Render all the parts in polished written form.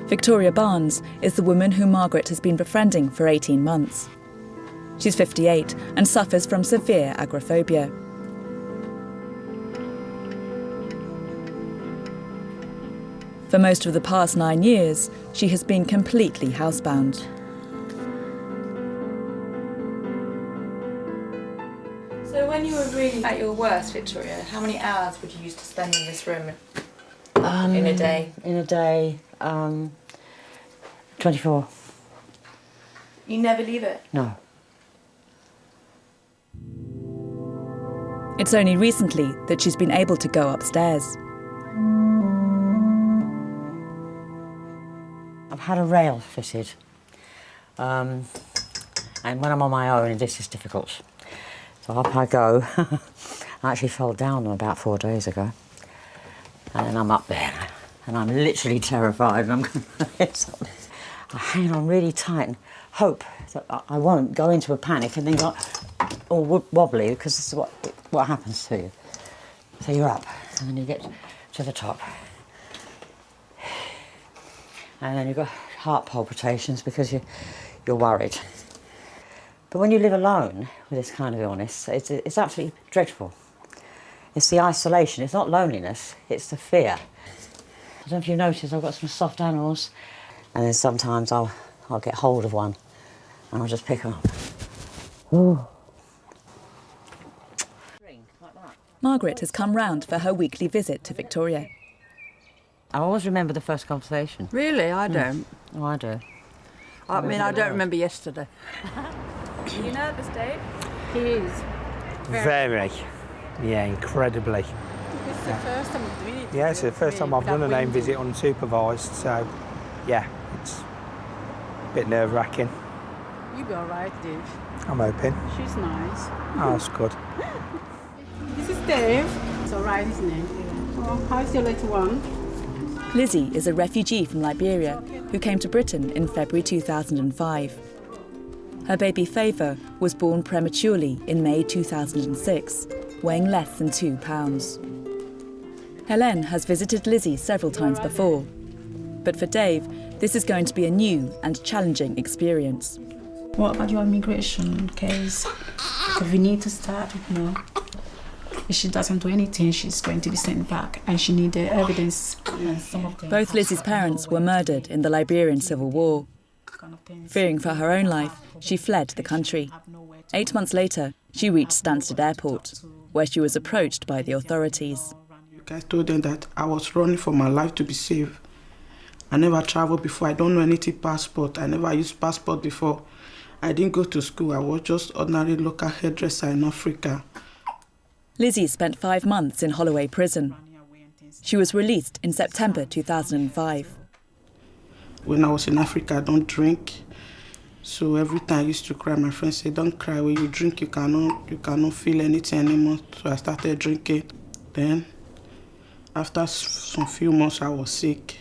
Victoria Barnes is the woman who Margaret has been befriending for 18 months. She's 58 and suffers from severe agoraphobia. For most of the past 9 years, she has been completely housebound. So when you were really at your worst, Victoria, how many hours would you used to spend in this room in a day? In a day, 24. You never leave it? No. It's only recently that she's been able to go upstairs. I've had a rail fitted, and when I'm on my own, this is difficult. So up I go. I actually fell down them about 4 days ago, and then I'm up there, and I'm literally terrified. And I hang on really tight and hope that I won't go into a panic and then go all wobbly, because this is what happens to you. So you're up, and then you get to the top. And then you've got heart palpitations because you're worried. But when you live alone with this kind of illness, it's absolutely dreadful. It's the isolation, it's not loneliness, it's the fear. I don't know if you noticed, I've got some soft animals, and then sometimes I'll get hold of one and I'll just pick them up. Ooh. Margaret has come round for her weekly visit to Victoria. I always remember the first conversation. Really? I don't. Oh, I do. I mean, I don't remember yesterday. Are you nervous, Dave? He is. Very. Yeah, incredibly. It's the first time I'm doing it. Yeah, it's the first time I've done a name visit unsupervised, so yeah, it's a bit nerve-wracking. You'll be all right, Dave. I'm hoping. She's nice. Oh, that's good. This is Dave. It's all right, isn't it? Oh, how's your little one? Lizzie is a refugee from Liberia who came to Britain in February 2005. Her baby Favour was born prematurely in May 2006, weighing less than 2 pounds. Hélène has visited Lizzie several times before, but for Dave, this is going to be a new and challenging experience. What about your immigration case? Because we need to start, If she doesn't do anything, she's going to be sent back, and she needs the evidence. Both Lizzie's parents were murdered in the Liberian Civil War. Fearing for her own life, she fled the country. 8 months later, she reached Stansted Airport, where she was approached by the authorities. I told them that I was running for my life to be safe. I never travelled before. I don't know anything passport. I never used passport before. I didn't go to school. I was just ordinary local hairdresser in Africa. Lizzie spent 5 months in Holloway prison. She was released in September 2005. When I was in Africa, I don't drink. So every time I used to cry, my friends said, don't cry. When you drink, you cannot feel anything anymore. So I started drinking. Then, after some few months, I was sick.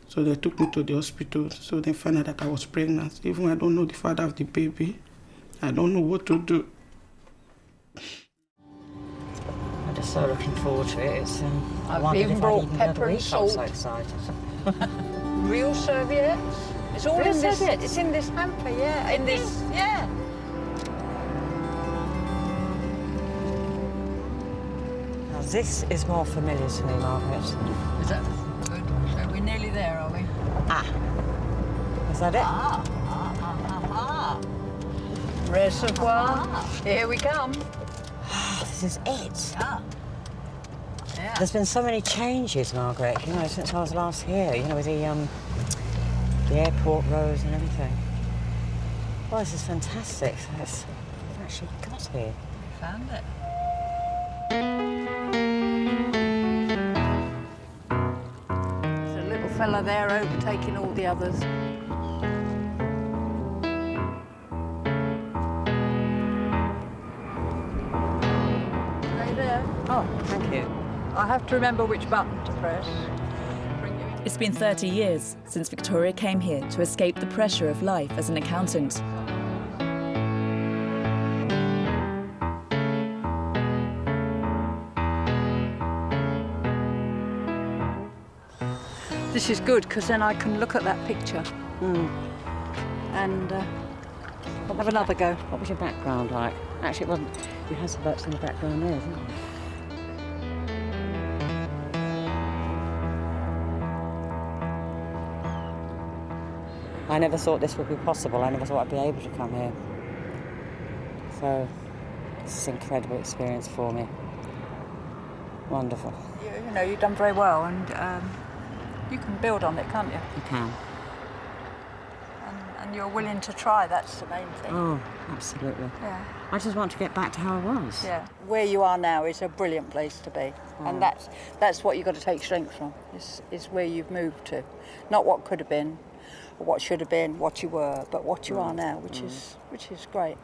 So they took me to the hospital. So they found out that I was pregnant. Even I don't know the father of the baby. I don't know what to do. I'm just so looking forward to it. It's, I've even brought pepper and salt. I'm so excited. Real serviettes. It's all in this. It's in this hamper, yeah. In this, yeah. Now this is more familiar to me, Margaret. Is that good? So we're nearly there, are we? Ah. Is that it? Reservoir. Here we come. This is it. Yeah. There's been so many changes, Margaret, since I was last here, with the airport roads and everything. Well, this is fantastic. So we've actually got here. Found it. There's a little fella there overtaking all the others. Oh, thank you. I have to remember which button to press. It's been 30 years since Victoria came here to escape the pressure of life as an accountant. This is good because then I can look at that picture and have another go. What was your background like? Actually, it wasn't. You had some birds in the background there, didn't you? I never thought this would be possible. I never thought I'd be able to come here. So, this is an incredible experience for me. Wonderful. You know, you've done very well, and you can build on it, can't you? You can. And you're willing to try, that's the main thing. Oh, absolutely. Yeah. I just want to get back to how I was. Yeah. Where you are now is a brilliant place to be. And that's what you've got to take strength from, is where you've moved to. Not what could have been, or what should have been, what you were, but what you are now, which is great.